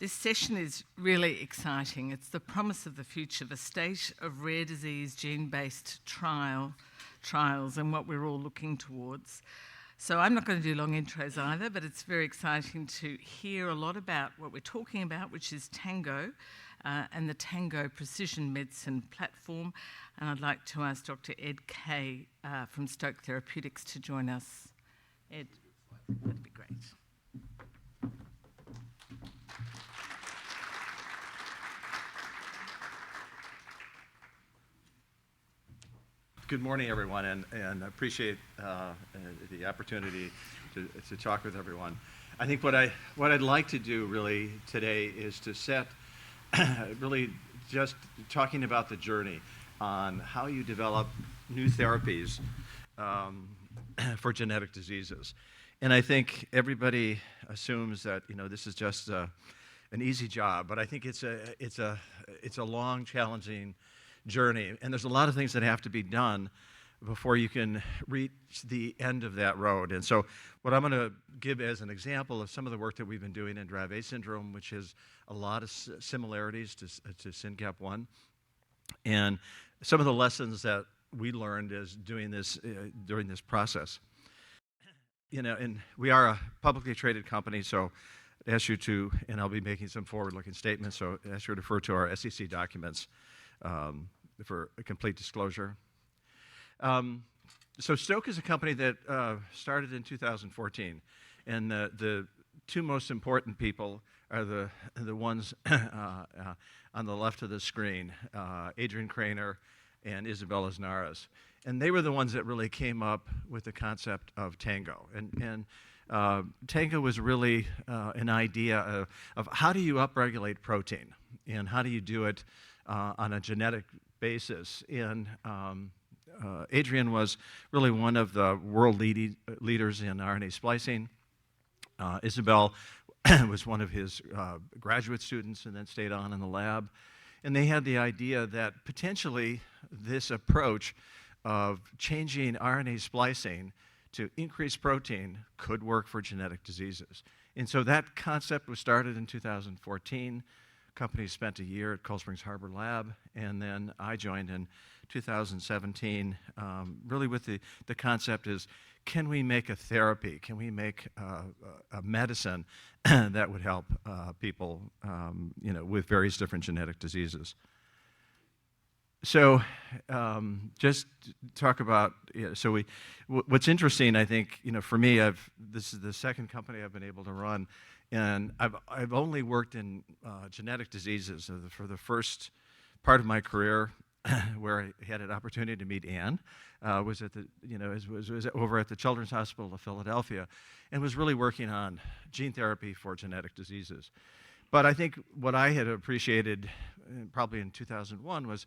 This session is really exciting. It's the promise of the future, the state of rare disease gene-based trials and what we're all looking towards. So I'm not going to do long intros either, but it's very exciting to hear a lot about what we're talking about, which is TANGO and the TANGO Precision Medicine Platform. And I'd like to ask Dr. Ed Kaye from Stoke Therapeutics to join us. Ed, that'd be great. Good morning, everyone, and I appreciate the opportunity to talk with everyone. I think what I'd like to do really today is to set really just talking about the journey on how you develop new therapies for genetic diseases. And I think everybody assumes that this is just an easy job, but I think it's a long, challenging journey, and there's a lot of things that have to be done before you can reach the end of that road. And so what I'm going to give as an example of some of the work that we've been doing in Dravet syndrome, which has a lot of similarities to SYNGAP1, and some of the lessons that we learned as doing this during this process. And we are a publicly traded company, so I ask you to, and I'll be making some forward-looking statements, so I ask you to refer to our SEC documents for a complete disclosure. So Stoke is a company that started in 2014, and the two most important people are the ones on the left of the screen, Adrian Craner and Isabel Aznares. And they were the ones that really came up with the concept of TANGO. And TANGO was really an idea of how do you upregulate protein, and how do you do it on a genetic basis. And Adrian was really one of the world leaders in RNA splicing. Isabel was one of his graduate students and then stayed on in the lab. And they had the idea that potentially this approach of changing RNA splicing to increase protein could work for genetic diseases. And so that concept was started in 2014. Company spent a year at Cold Springs Harbor Lab, and then I joined in 2017, really with the concept is, can we make a therapy? Can we make a medicine that would help people with various different genetic diseases? So just talk about, what's interesting, I think, for me, this is the second company I've been able to run, and I've only worked in genetic diseases for the first part of my career, where I had an opportunity to meet Anne, was at was over at the Children's Hospital of Philadelphia, and was really working on gene therapy for genetic diseases. But I think what I had appreciated, probably in 2001, was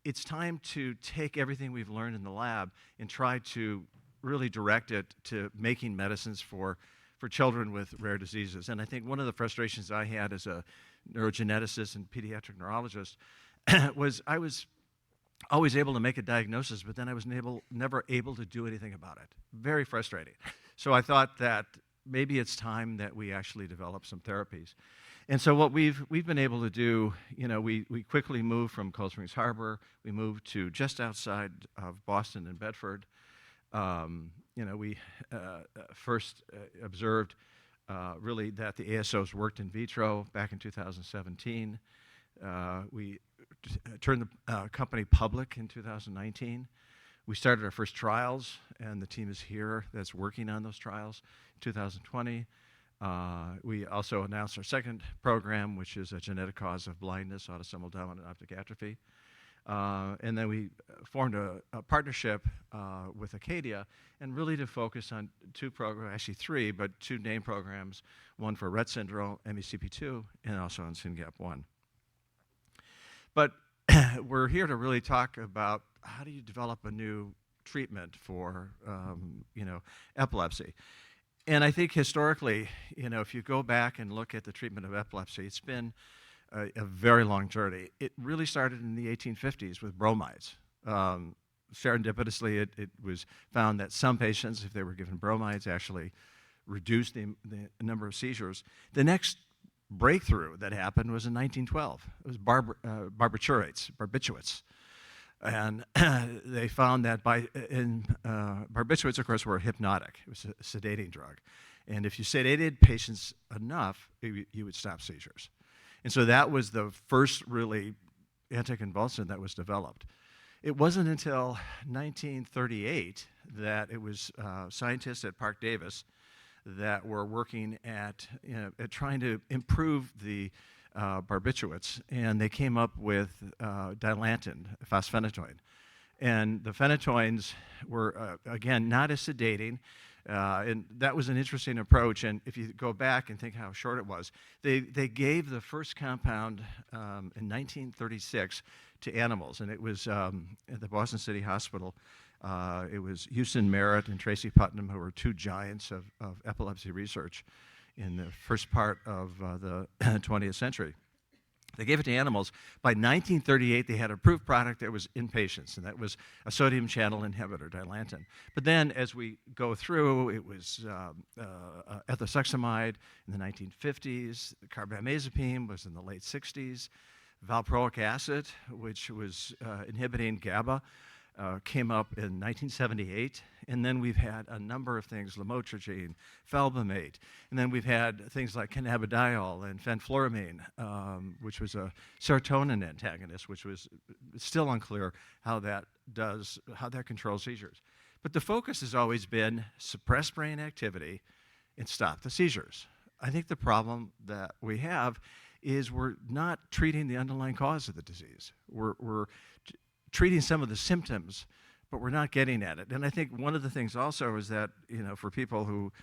it's time to take everything we've learned in the lab and try to really direct it to making medicines for children with rare diseases. And I think one of the frustrations I had as a neurogeneticist and pediatric neurologist was I was always able to make a diagnosis, but then I was never able to do anything about it. Very frustrating. So I thought that maybe it's time that we actually develop some therapies. And so what we've been able to do, we quickly moved from Cold Springs Harbor. We moved to just outside of Boston and Bedford. We first observed really that the ASOs worked in vitro back in 2017. We turned the company public in 2019. We started our first trials, and the team is here that's working on those trials in 2020. We also announced our second program, which is a genetic cause of blindness, autosomal dominant optic atrophy. And then we formed a partnership with Acadia, and really to focus on two programs, actually three, but two named programs, one for Rett syndrome, MECP2, and also on SYNGAP1. But we're here to really talk about how do you develop a new treatment for epilepsy. And I think historically, if you go back and look at the treatment of epilepsy, it's been a very long journey. It really started in the 1850s with bromides. Serendipitously, it was found that some patients, if they were given bromides, actually reduced the number of seizures. The next breakthrough that happened was in 1912. It was barbiturates. And they found that barbiturates, of course, were hypnotic. It was a sedating drug. And if you sedated patients enough, you would stop seizures. And so that was the first really anticonvulsant that was developed. It wasn't until 1938 that it was scientists at Parke-Davis that were working at trying to improve the barbiturates, and they came up with dilantin, fosphenytoin. And the phenytoins were, again, not as sedating, and that was an interesting approach. And if you go back and think how short it was, they gave the first compound in 1936 to animals, and it was at the Boston City Hospital. It was Houston Merritt and Tracy Putnam, who were two giants of epilepsy research in the first part of the 20th century. They gave it to animals. By 1938, they had an approved product that was in patients, and that was a sodium channel inhibitor, dilantin. But then as we go through, it was ethosuximide in the 1950s, carbamazepine was in the late 60s, valproic acid, which was inhibiting GABA, came up in 1978, and then we've had a number of things, lamotrigine, felbamate, and then we've had things like cannabidiol and fenfluramine, which was a serotonin antagonist, which was still unclear how that controls seizures. But the focus has always been suppress brain activity and stop the seizures. I think the problem that we have is we're not treating the underlying cause of the disease. We're treating some of the symptoms, but we're not getting at it. And I think one of the things also is that, for people who,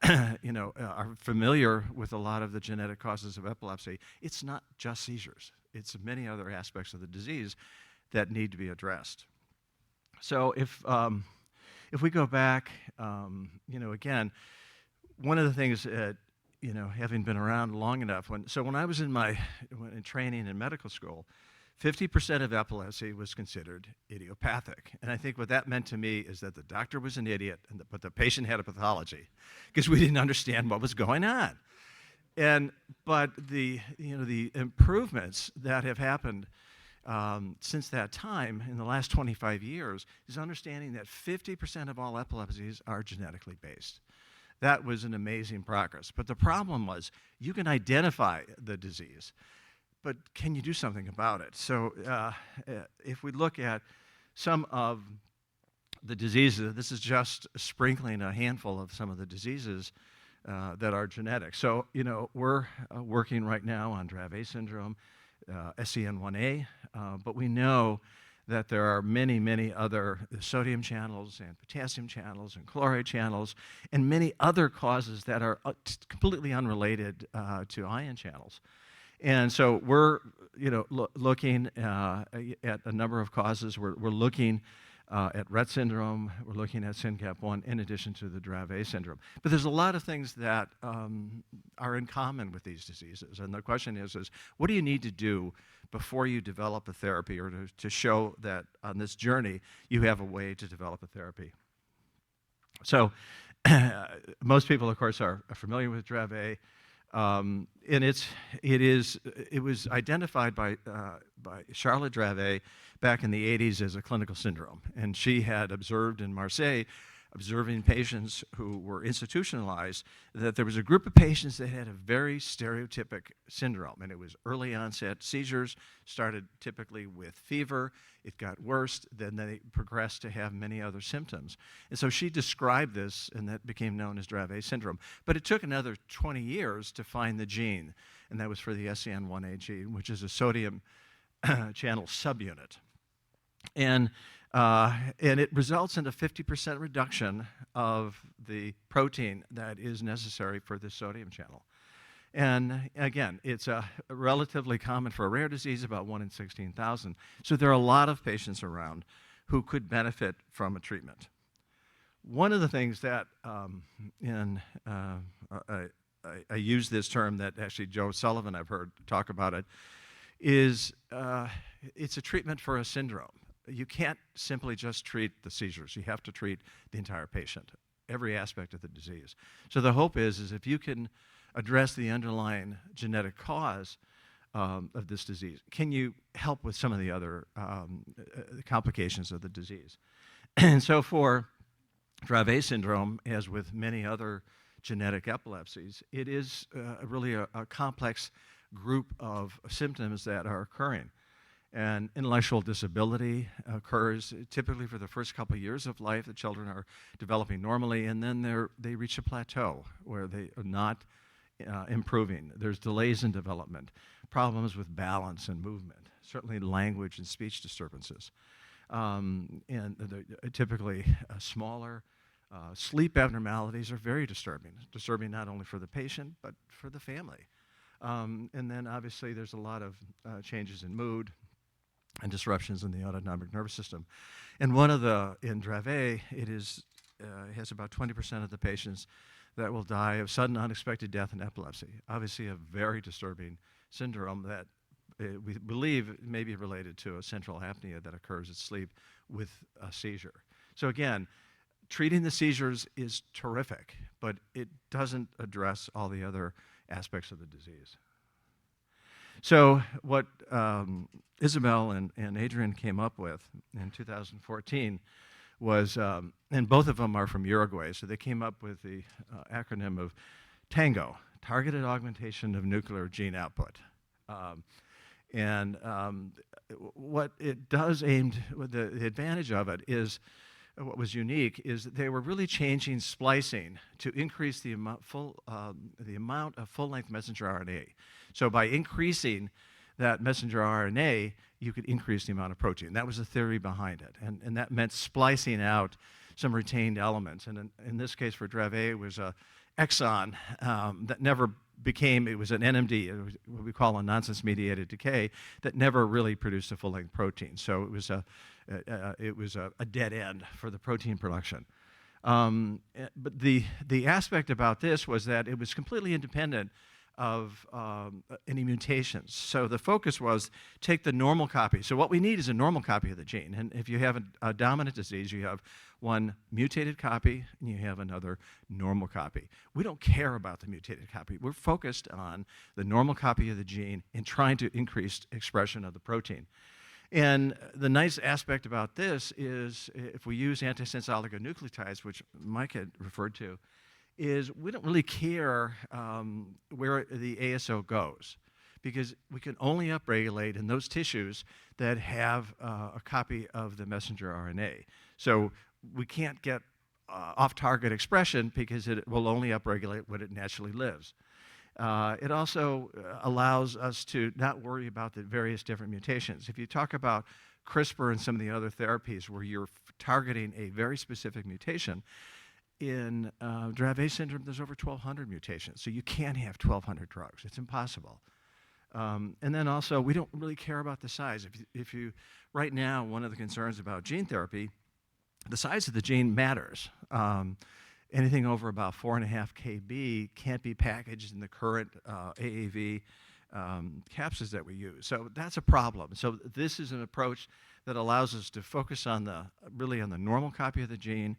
are familiar with a lot of the genetic causes of epilepsy, it's not just seizures. It's many other aspects of the disease that need to be addressed. So if we go back, again, one of the things that, having been around long enough, when I was in training in medical school, 50% of epilepsy was considered idiopathic. And I think what that meant to me is that the doctor was an idiot, but the patient had a pathology, because we didn't understand what was going on. But the improvements that have happened since that time, in the last 25 years, is understanding that 50% of all epilepsies are genetically based. That was an amazing progress. But the problem was, you can identify the disease, but can you do something about it? So if we look at some of the diseases, this is just sprinkling a handful of some of the diseases that are genetic. So, we're working right now on Dravet syndrome, SCN1A, but we know that there are many, many other sodium channels and potassium channels and chloride channels and many other causes that are completely unrelated to ion channels. And so we're, looking at a number of causes. We're looking at Rett syndrome. We're looking at SYNGAP1 in addition to the Dravet syndrome. But there's a lot of things that are in common with these diseases. And the question is what do you need to do before you develop a therapy, or to show that on this journey you have a way to develop a therapy? So most people, of course, are familiar with Dravet. And it was identified by Charlotte Dravet back in the 80s as a clinical syndrome. And she had observed in Marseille, observing patients who were institutionalized, that there was a group of patients that had a very stereotypic syndrome. And it was early onset seizures, started typically with fever. It got worse, then they progressed to have many other symptoms. And so she described this, and that became known as Dravet syndrome. But it took another 20 years to find the gene, and that was for the SCN1A gene, which is a sodium channel subunit. And it results in a 50% reduction of the protein that is necessary for the sodium channel. And again, it's relatively common for a rare disease, about 1 in 16,000. So there are a lot of patients around who could benefit from a treatment. One of the things that, I use this term that actually Joe Sullivan, I've heard talk about it, is it's a treatment for a syndrome. You can't simply just treat the seizures. You have to treat the entire patient, every aspect of the disease. So the hope is if you can address the underlying genetic cause of this disease? Can you help with some of the other complications of the disease? And so for Dravet syndrome, as with many other genetic epilepsies, it is really a complex group of symptoms that are occurring. And intellectual disability occurs typically for the first couple of years of life. The children are developing normally, and then they reach a plateau where they are not improving. There's delays in development, problems with balance and movement, certainly language and speech disturbances. And typically smaller. Sleep abnormalities are very disturbing not only for the patient, but for the family. And then obviously there's a lot of changes in mood and disruptions in the autonomic nervous system. And in Dravet, it has about 20% of the patients that will die of sudden unexpected death in epilepsy. Obviously a very disturbing syndrome that we believe may be related to a central apnea that occurs at sleep with a seizure. So again, treating the seizures is terrific, but it doesn't address all the other aspects of the disease. So what Isabel and Adrian came up with in 2014 was, and both of them are from Uruguay, so they came up with the acronym of TANGO, Targeted Augmentation of Nuclear Gene Output. What it does the advantage of it is, what was unique is that they were really changing splicing to increase the amount of full-length messenger RNA. So by increasing that messenger RNA, you could increase the amount of protein. That was the theory behind it, and that meant splicing out some retained elements. And in this case for Dravet, it was an exon that never became, it was an NMD, it was what we call a nonsense-mediated decay, that never really produced a full-length protein. So it was a dead end for the protein production. But the aspect about this was that it was completely independent of any mutations. So the focus was take the normal copy. So what we need is a normal copy of the gene. And if you have a dominant disease, you have one mutated copy and you have another normal copy. We don't care about the mutated copy. We're focused on the normal copy of the gene and trying to increase expression of the protein. And the nice aspect about this is if we use antisense oligonucleotides, which Mike had referred to, is we don't really care where the ASO goes, because we can only upregulate in those tissues that have a copy of the messenger RNA. So we can't get off-target expression because it will only upregulate when it naturally lives. It also allows us to not worry about the various different mutations. If you talk about CRISPR and some of the other therapies where you're targeting a very specific mutation, in Dravet syndrome, there's over 1,200 mutations, so you can't have 1,200 drugs. It's impossible. And then also, we don't really care about the size. If you right now, one of the concerns about gene therapy, the size of the gene matters. Anything over about 4.5 kb can't be packaged in the current AAV capsids that we use. So that's a problem. So this is an approach that allows us to focus on really on the normal copy of the gene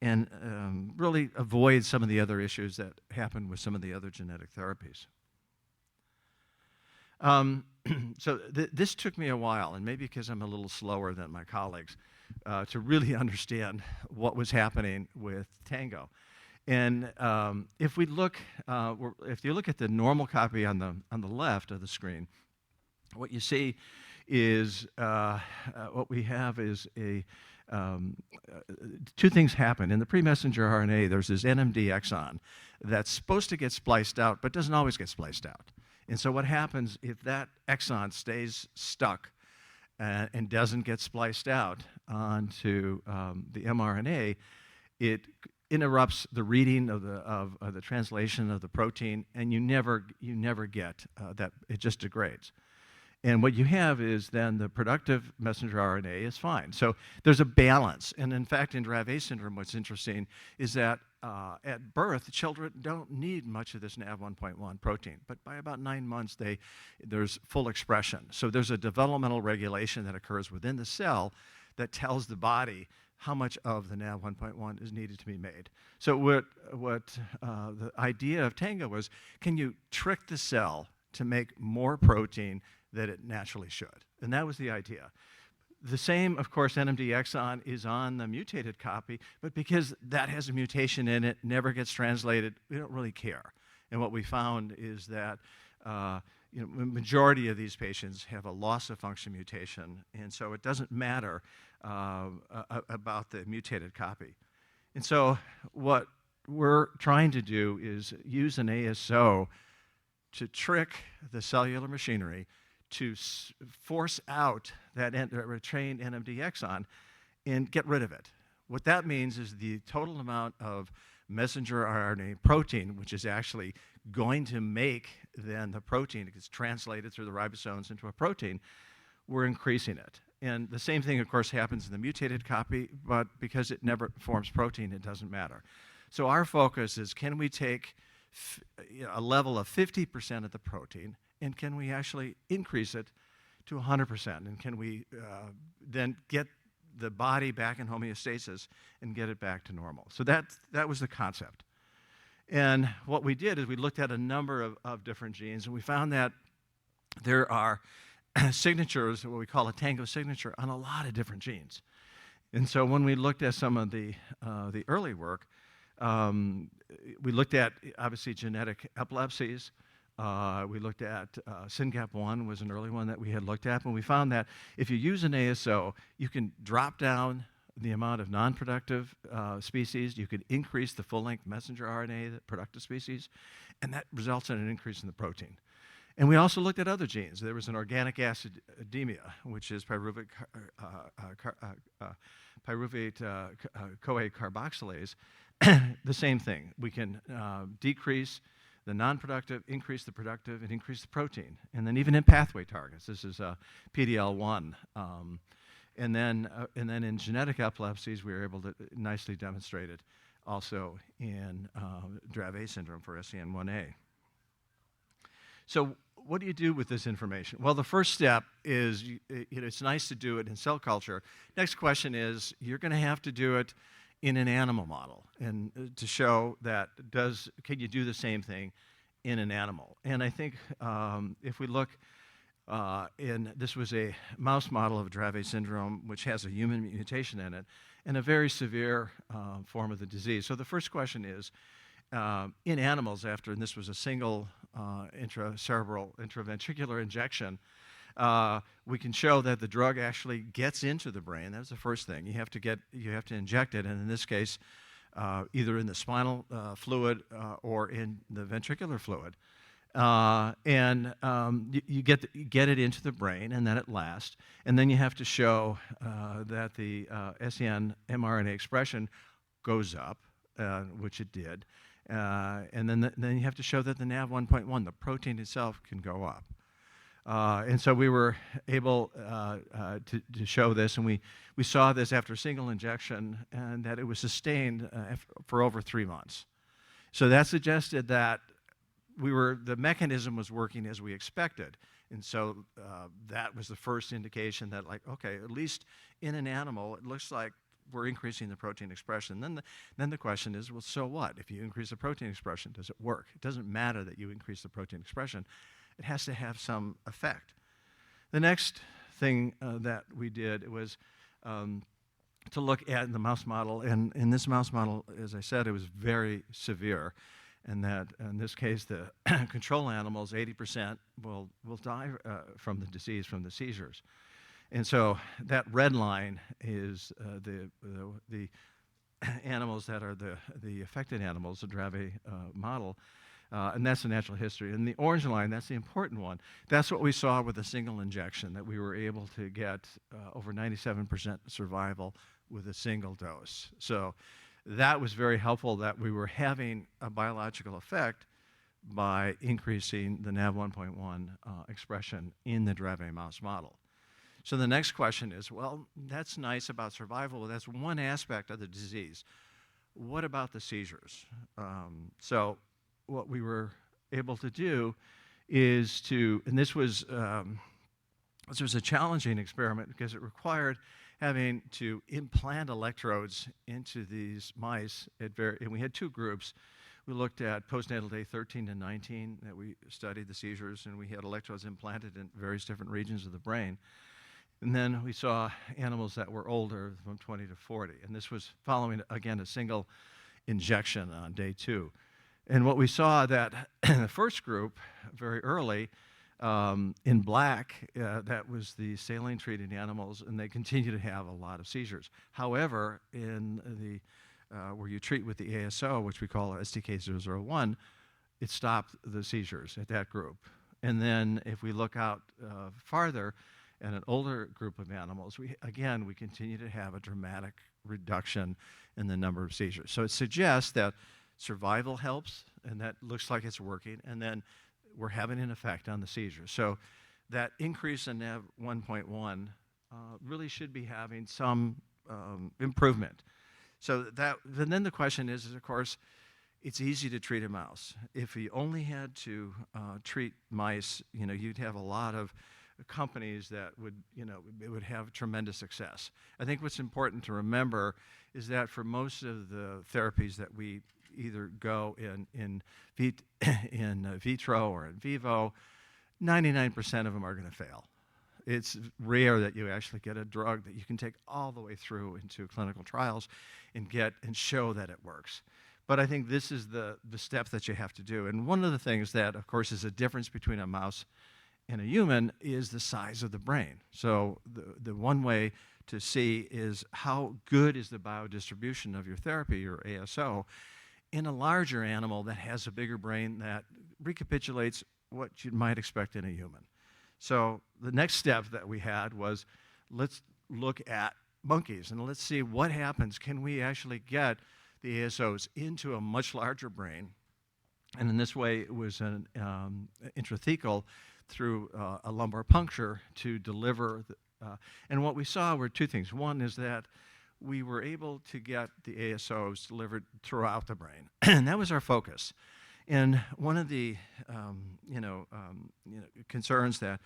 and really avoid some of the other issues that happen with some of the other genetic therapies. This took me a while, and maybe because I'm a little slower than my colleagues, to really understand what was happening with TANGO. And if you look at the normal copy on the left of the screen, what you see is what we have is two things happen. In the pre-messenger RNA, there's this NMD exon that's supposed to get spliced out, but doesn't always get spliced out. And so what happens if that exon stays stuck and doesn't get spliced out onto the mRNA, it interrupts the reading of the translation of the protein, and you never get that. It just degrades. And what you have is then the productive messenger RNA is fine. So there's a balance. And in fact, in Dravet syndrome, what's interesting is that at birth, children don't need much of this NAV1.1 protein. But by about 9 months, there's full expression. So there's a developmental regulation that occurs within the cell that tells the body how much of the NAV 1.1 is needed to be made. So what the idea of TANGO was, can you trick the cell to make more protein that it naturally should? And that was the idea. The same, of course, NMD exon is on the mutated copy, but because that has a mutation in it, never gets translated, we don't really care. And what we found is that the majority of these patients have a loss of function mutation, and so it doesn't matter about the mutated copy. And so what we're trying to do is use an ASO to trick the cellular machinery to force out that trained NMD exon and get rid of it. What that means is the total amount of messenger RNA protein, which is actually going to make then the protein, it gets translated through the ribosomes into a protein, we're increasing it. And the same thing, of course, happens in the mutated copy, but because it never forms protein, it doesn't matter. So our focus is, can we take a level of 50% of the protein, and can we actually increase it to 100%? And can we then get the body back in homeostasis and get it back to normal? So that was the concept. And what we did is we looked at a number of different genes, and we found that there are signatures, what we call a TANGO signature, on a lot of different genes. And so when we looked at some of the early work, we looked at, obviously, genetic epilepsies. We looked at SYNGAP1 was an early one that we had looked at, and we found that if you use an ASO, you can drop down the amount of non-productive species, you could increase the full-length messenger RNA, the productive species, and that results in an increase in the protein. And we also looked at other genes. There was an organic acidemia, which is pyruvate CoA carboxylase. The same thing. We can decrease the non-productive, increase the productive, and increase the protein. And then even in pathway targets, this is PDL1. And then in genetic epilepsies, we were able to nicely demonstrate it also in Dravet syndrome for SCN1A. So what do you do with this information? Well, the first step is, it's nice to do it in cell culture. Next question is, you're going to have to do it in an animal model, and to show that can you do the same thing in an animal? And I think if we look, this was a mouse model of Dravet syndrome, which has a human mutation in it, and a very severe form of the disease. So the first question is, in animals, and this was a single intraventricular injection, we can show that the drug actually gets into the brain. That's the first thing. You have to inject it, and in this case, either in the spinal fluid or in the ventricular fluid. You get it into the brain, and then it lasts. And then you have to show that the SCN mRNA expression goes up, which it did. And then you have to show that the NAV 1.1, the protein itself, can go up. And so we were able to show this, and we saw this after a single injection, and that it was sustained for over 3 months. So that suggested that the mechanism was working as we expected. And so that was the first indication that, okay, at least in an animal, it looks like we're increasing the protein expression. Then the question is, well, so what? If you increase the protein expression, does it work? It doesn't matter that you increase the protein expression. It has to have some effect. The next thing that we did was to look at the mouse model. And in this mouse model, as I said, it was very severe. And that in this case, the control animals, 80% will die from the disease, from the seizures. And so that red line is the animals that are the affected animals, the Dravet model. And that's the natural history. And the orange line, that's the important one. That's what we saw with a single injection, that we were able to get over 97% survival with a single dose. So that was very helpful, that we were having a biological effect by increasing the NAV 1.1 expression in the Dravet mouse model. So the next question is, well, that's nice about survival, but that's one aspect of the disease. What about the seizures? So what we were able to do is and this was a challenging experiment because it required having to implant electrodes into these mice. And we had two groups. We looked at postnatal day 13 to 19 that we studied the seizures, and we had electrodes implanted in various different regions of the brain. And then we saw animals that were older, from 20 to 40. And this was following, again, a single injection on day 2. And what we saw that in the first group, very early, in black, that was the saline-treated animals, and they continue to have a lot of seizures. However, in the where you treat with the ASO, which we call STK001, it stopped the seizures at that group. And then if we look out farther, in an older group of animals, we continue to have a dramatic reduction in the number of seizures. So it suggests that survival helps, and that looks like it's working, and then we're having an effect on the seizures. So that increase in NAV 1.1 really should be having some improvement. So then the question is, of course, it's easy to treat a mouse. If you only had to treat mice, you'd have a lot of companies that would have tremendous success. I think what's important to remember is that for most of the therapies that we either go in vitro or in vivo, 99% of them are going to fail. It's rare that you actually get a drug that you can take all the way through into clinical trials and show that it works. But I think this is the step that you have to do. And one of the things that, of course, is a difference between a mouse and a human is the size of the brain. So the one way to see is how good is the biodistribution of your therapy, your ASO, in a larger animal that has a bigger brain that recapitulates what you might expect in a human. So the next step that we had was, let's look at monkeys and let's see what happens. Can we actually get the ASOs into a much larger brain? And in this way, it was an intrathecal through a lumbar puncture to deliver. And what we saw were two things. One is that we were able to get the ASOs delivered throughout the brain, and that was our focus. And one of the concerns that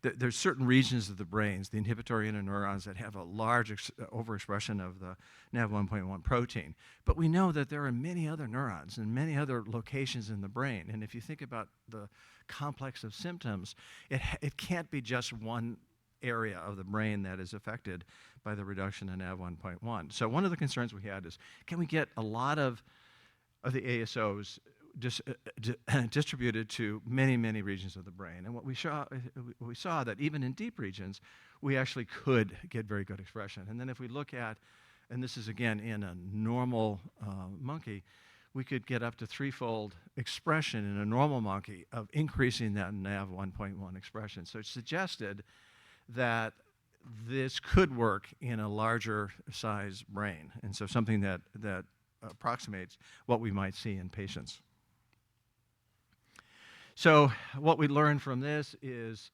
there's certain regions of the brains, the inhibitory interneurons, that have a large overexpression of the NAV1.1 protein. But we know that there are many other neurons and many other locations in the brain. And if you think about the complex of symptoms, it can't be just one area of the brain that is affected by the reduction in NAV1.1. So one of the concerns we had is, can we get a lot of the ASOs distributed to many, many regions of the brain? And what we saw that even in deep regions, we actually could get very good expression. And then if we look at, and this is again in a normal monkey, we could get up to 3-fold expression in a normal monkey of increasing that NAV 1.1 expression. So it suggested that this could work in a larger size brain, and so something that approximates what we might see in patients. So what we learned from this is,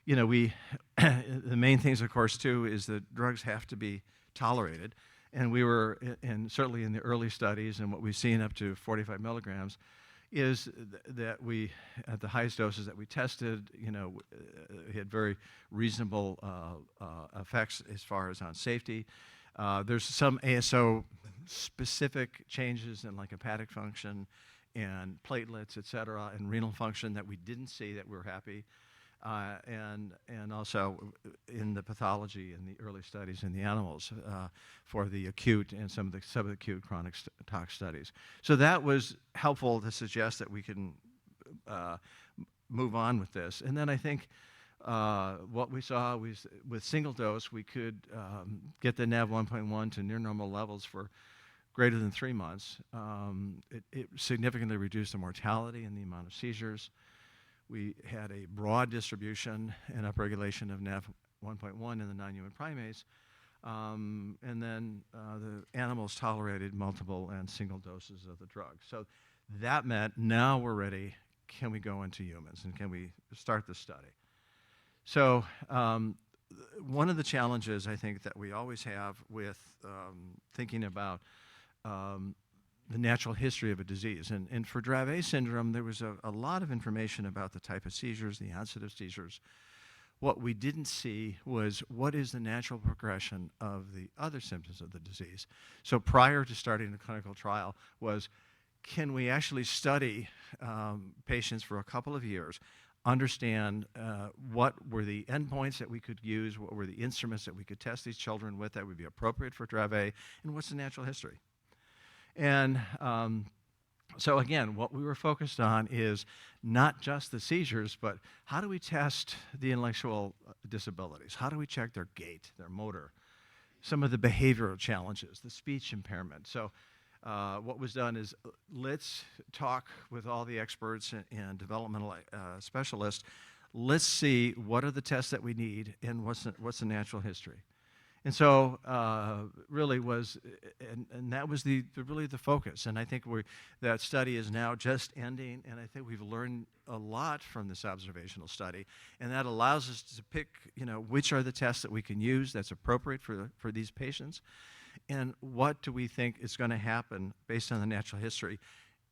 the main things, of course, too, is that drugs have to be tolerated. And we were, and certainly in the early studies, and what we've seen up to 45 milligrams, is that we, at the highest doses that we tested, had very reasonable effects as far as on safety. There's some ASO-specific changes in like hepatic function and platelets, et cetera, and renal function that we didn't see that we're happy. And also in the pathology in the early studies in the animals for the acute and some of the subacute chronic tox studies. So that was helpful to suggest that we can move on with this. And then I think what we saw was with single dose, we could get the NAV 1.1 to near normal levels for greater than 3 months. It significantly reduced the mortality and the amount of seizures. We had a broad distribution and upregulation of NAV 1.1 in the non-human primates. And then the animals tolerated multiple and single doses of the drug. So that meant now we're ready. Can we go into humans, and can we start the study? So one of the challenges I think that we always have with thinking about the natural history of a disease. And for Dravet syndrome, there was a lot of information about the type of seizures, the onset of seizures. What we didn't see was what is the natural progression of the other symptoms of the disease. So prior to starting the clinical trial was, can we actually study patients for a couple of years, understand what were the endpoints that we could use, what were the instruments that we could test these children with that would be appropriate for Dravet, and what's the natural history. And so again, what we were focused on is not just the seizures, but how do we test the intellectual disabilities? How do we check their gait, their motor, some of the behavioral challenges, the speech impairment? So what was done is let's talk with all the experts and developmental specialists. Let's see what are the tests that we need and what's the natural history. And so really was, and that was really the focus. And I think that study is now just ending, and I think we've learned a lot from this observational study. And that allows us to pick, which are the tests that we can use that's appropriate for these patients, and what do we think is going to happen based on the natural history.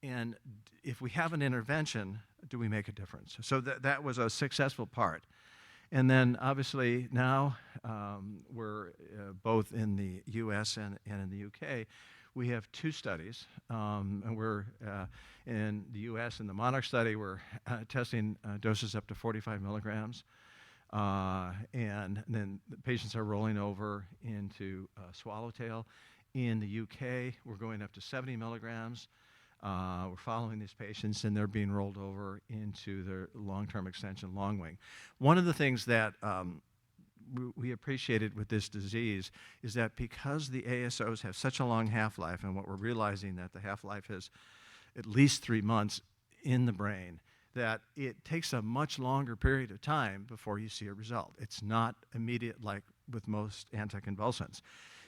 And if we have an intervention, do we make a difference? So that was a successful part. And then obviously now we're both in the US and in the UK. We have 2 studies, and we're in the US in the Monarch study, we're testing doses up to 45 milligrams. And then the patients are rolling over into Swallowtail. In the UK, we're going up to 70 milligrams. We're following these patients, and they're being rolled over into their long-term extension Longwing. One of the things that we appreciated with this disease is that because the ASOs have such a long half-life, and what we're realizing that the half-life is at least 3 months in the brain, that it takes a much longer period of time before you see a result. It's not immediate like with most anticonvulsants.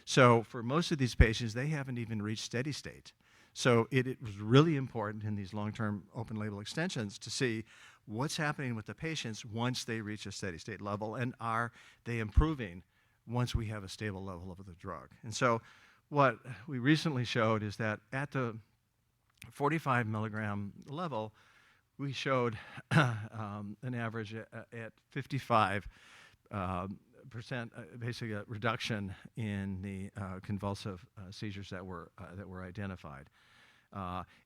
So for most of these patients, they haven't even reached steady state. So it was really important in these long-term open-label extensions to see what's happening with the patients once they reach a steady state level, and are they improving once we have a stable level of the drug. And so what we recently showed is that at the 45 milligram level, we showed an average at 55% basically a reduction in the convulsive seizures that were identified.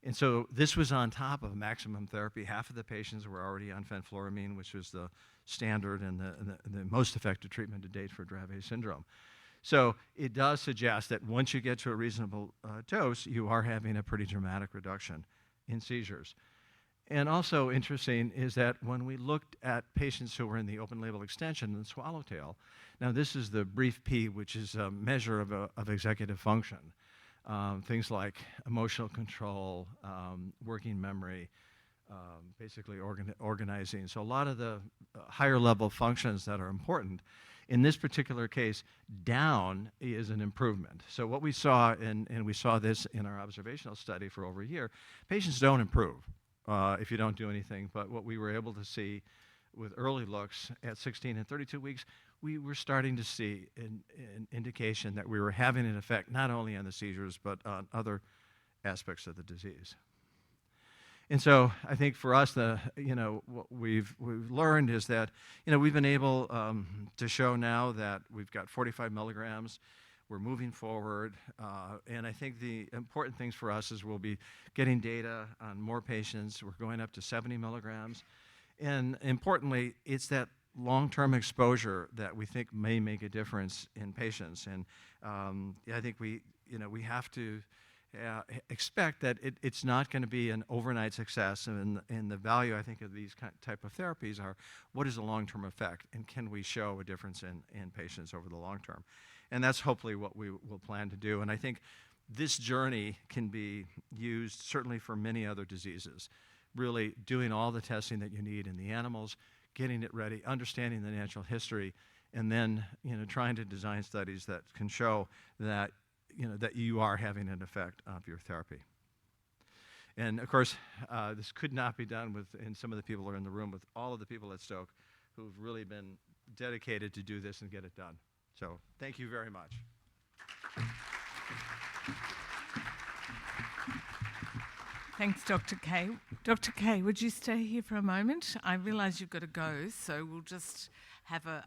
And so this was on top of maximum therapy. Half of the patients were already on fenfluramine, which was the standard and the most effective treatment to date for Dravet syndrome. So it does suggest that once you get to a reasonable dose, you are having a pretty dramatic reduction in seizures. And also interesting is that when we looked at patients who were in the open label extension in Swallowtail, now this is the brief P, which is a measure of executive function. Things like emotional control, working memory, basically organizing. So a lot of the higher level functions that are important. In this particular case, down is an improvement. So what we saw, and we saw this in our observational study for over a year, patients don't improve if you don't do anything. But what we were able to see with early looks at 16 and 32 weeks, we were starting to see an indication that we were having an effect not only on the seizures, but on other aspects of the disease. And so I think for us, what we've learned is that, we've been able to show now that we've got 45 milligrams. We're moving forward, and I think the important things for us is we'll be getting data on more patients. We're going up to 70 milligrams. And importantly, it's that long-term exposure that we think may make a difference in patients. And I think we have to expect that it's not going to be an overnight success. And the value, I think, of these type of therapies are, what is the long-term effect, and can we show a difference in patients over the long term? And that's hopefully what we will plan to do. And I think this journey can be used certainly for many other diseases, really doing all the testing that you need in the animals, getting it ready, understanding the natural history, and then trying to design studies that can show that that you are having an effect of your therapy. And of course, this could not be done and some of the people are in the room, with all of the people at Stoke who've really been dedicated to do this and get it done. So thank you very much. Thanks, Dr. Kaye. Dr. Kaye, would you stay here for a moment? I realise you've got to go, so we'll just have a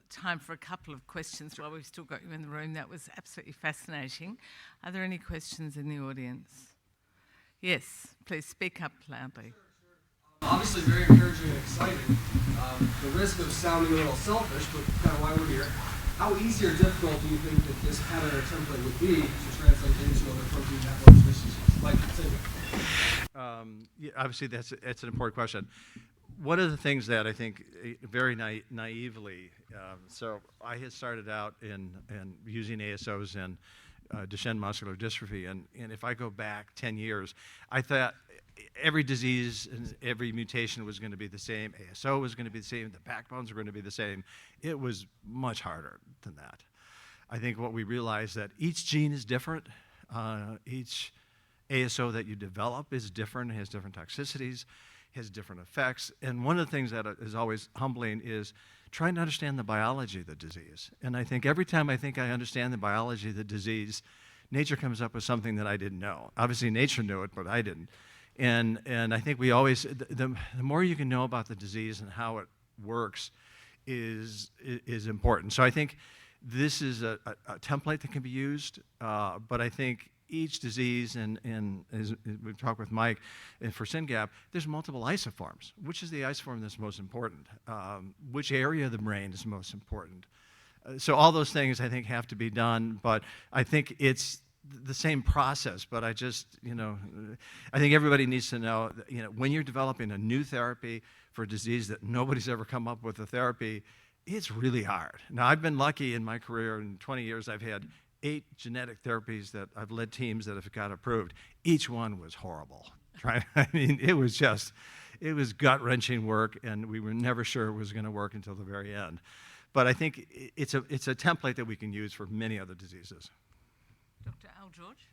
time for a couple of questions while we've still got you in the room. That was absolutely fascinating. Are there any questions in the audience? Yes, please speak up loudly. Obviously very encouraging and exciting. The risk of sounding a little selfish, but kind of why we're here. How easy or difficult do you think that this pattern or template would be to translate into other protein network species, like Syngap? Yeah, obviously, that's an important question. One of the things that I think very naively, so I had started out in using ASOs in Duchenne muscular dystrophy, and if I go back 10 years, I thought every disease and every mutation was going to be the same. ASO was going to be the same. The backbones were going to be the same. It was much harder than that. I think what we realized that each gene is different. Each ASO that you develop is different, has different toxicities, has different effects. And one of the things that is always humbling is trying to understand the biology of the disease. And I think every time I think I understand the biology of the disease, nature comes up with something that I didn't know. Obviously, nature knew it, but I didn't. And I think we always, the more you can know about the disease and how it works is important. So I think this is a template that can be used, but I think each disease, and as we've talked with Mike, and for SYNGAP, there's multiple isoforms. Which is the isoform that's most important? Which area of the brain is most important? So all those things I think have to be done, but I think it's the same process, but I just, I think everybody needs to know that, when you're developing a new therapy for a disease that nobody's ever come up with a therapy, it's really hard. Now, I've been lucky in my career. In 20 years, I've had 8 genetic therapies that I've led teams that have got approved. Each one was horrible. Right? I mean, it was gut-wrenching work, and we were never sure it was going to work until the very end. But I think it's a template that we can use for many other diseases. Dr. Al George?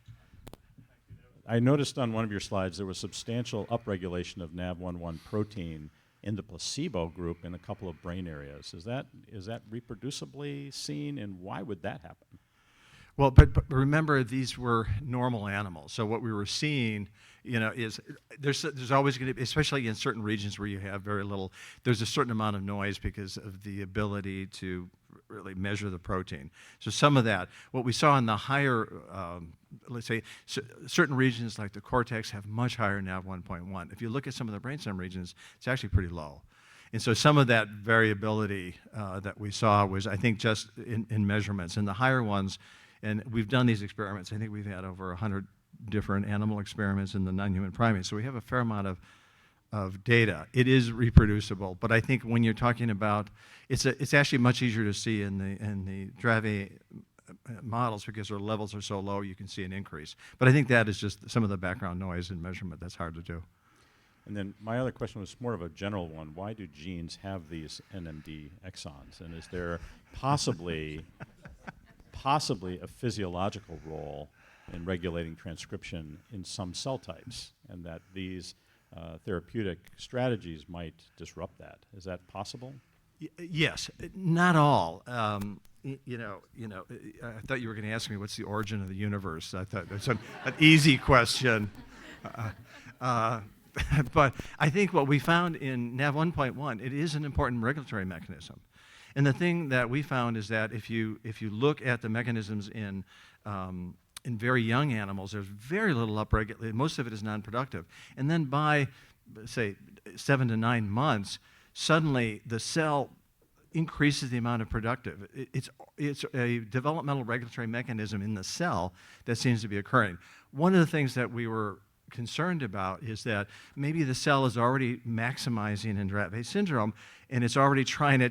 I noticed on one of your slides there was substantial upregulation of NAV11 protein in the placebo group in a couple of brain areas. Is that reproducibly seen, and why would that happen? Well, but remember, these were normal animals. So what we were seeing, is there's always going to be, especially in certain regions where you have very little, there's a certain amount of noise because of the ability to really measure the protein. So some of that, what we saw in the higher, let's say, certain regions like the cortex have much higher NAV1.1. If you look at some of the brainstem regions, it's actually pretty low. And so some of that variability that we saw was, I think, just in measurements. And the higher ones, and we've done these experiments. I think we've had over 100 different animal experiments in the non-human primates. So we have a fair amount of data. It is reproducible, but I think when you're talking about, it's actually much easier to see in the Dravet models because their levels are so low. You can see an increase. But I think that is just some of the background noise and measurement that's hard to do. And then my other question was more of a general one. Why do genes have these NMD exons? And is there possibly a physiological role in regulating transcription in some cell types, and that these therapeutic strategies might disrupt that? Is that possible? Yes, not all. I thought you were going to ask me what's the origin of the universe. I thought that's an easy question. But I think what we found in NAV1.1, it is an important regulatory mechanism. And the thing that we found is that if you look at the mechanisms in very young animals, there's very little upregulation. Most of it is non-productive. And then by, say, 7 to 9 months, suddenly the cell increases the amount of productive. It's a developmental regulatory mechanism in the cell that seems to be occurring. One of the things that we were concerned about is that maybe the cell is already maximizing in Dravet syndrome, and it's already trying to,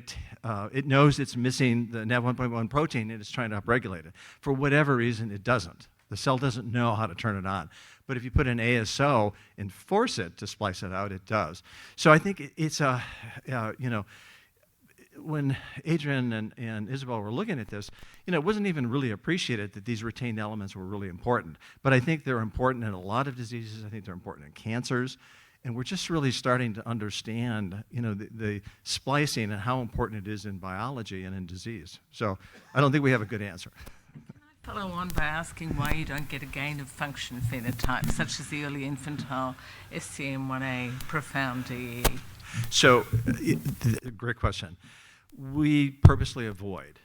it knows it's missing the NAV1.1 protein, and it's trying to upregulate it. For whatever reason, it doesn't. The cell doesn't know how to turn it on. But if you put an ASO and force it to splice it out, it does. So I think it's a, when Adrian and Isabel were looking at this, it wasn't even really appreciated that these retained elements were really important. But I think they're important in a lot of diseases. I think they're important in cancers. And we're just really starting to understand, the splicing and how important it is in biology and in disease. So I don't think we have a good answer. Can I Follow on by asking why you don't get a gain of function phenotype, such as the early infantile SCM1A profound DE. So, great question. We purposely avoid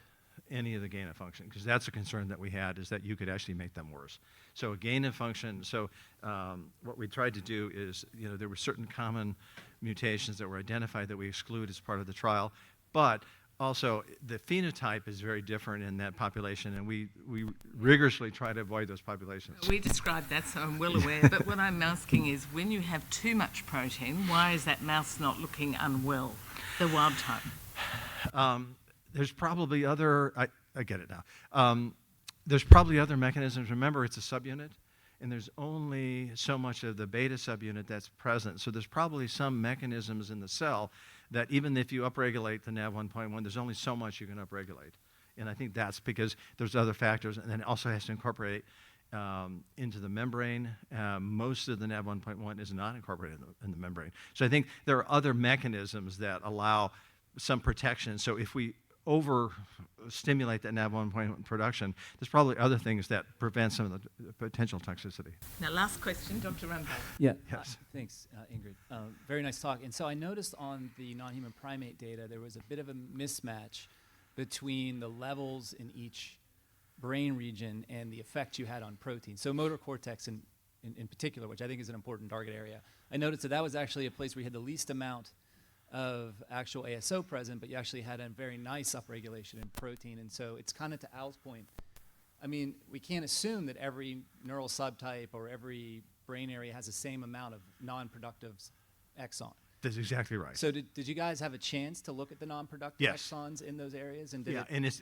any of the gain of function because that's a concern that we had, is that you could actually make them worse. So a gain of function, what we tried to do is, there were certain common mutations that were identified that we exclude as part of the trial, but also the phenotype is very different in that population, and we rigorously try to avoid those populations. We described that, so I'm well aware, but what I'm asking is, when you have too much protein, why is that mouse not looking unwell, the wild type? There's probably other, I get it now. There's probably other mechanisms. Remember, it's a subunit, and there's only so much of the beta subunit that's present. So there's probably some mechanisms in the cell that even if you upregulate the NAV1.1, there's only so much you can upregulate. And I think that's because there's other factors, and then it also has to incorporate into the membrane. Most of the NAV1.1 is not incorporated in the membrane. So I think there are other mechanisms that allow some protection. So if we overstimulate that NAV1.1 production, there's probably other things that prevent some of the potential toxicity. Now, last question, Dr. Runbach. Yeah, Yes. thanks, Ingrid. Very nice talk. And so I noticed on the non-human primate data, there was a bit of a mismatch between the levels in each brain region and the effect you had on protein. So motor cortex in particular, which I think is an important target area. I noticed that was actually a place where you had the least amount of actual ASO present, but you actually had a very nice upregulation in protein. And so it's kind of to Al's point. I mean, we can't assume that every neural subtype or every brain area has the same amount of non-productive exon. That's exactly right. So did you guys have a chance to look at the non-productive Yes. exons in those areas? And And it's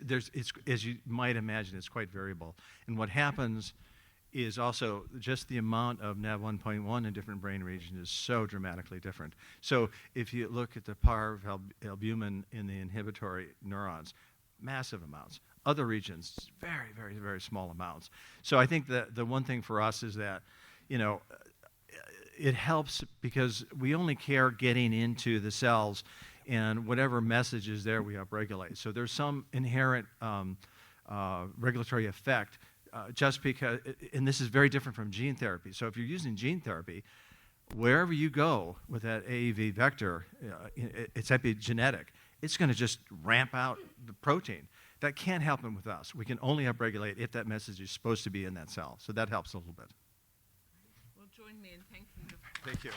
as you might imagine, it's quite variable. And what happens is also just the amount of NAV1.1 in different brain regions is so dramatically different. So if you look at the PARV albumin in the inhibitory neurons, massive amounts. Other regions, very, very, very small amounts. So I think that the one thing for us is that, it helps because we only care getting into the cells, and whatever message is there, we upregulate. So there's some inherent regulatory effect just because, and this is very different from gene therapy. So if you're using gene therapy, wherever you go with that AAV vector, it's epigenetic. It's going to just ramp out the protein. That can't happen with us. We can only upregulate if that message is supposed to be in that cell. So that helps a little bit. Well, join me in thanking the Thank you.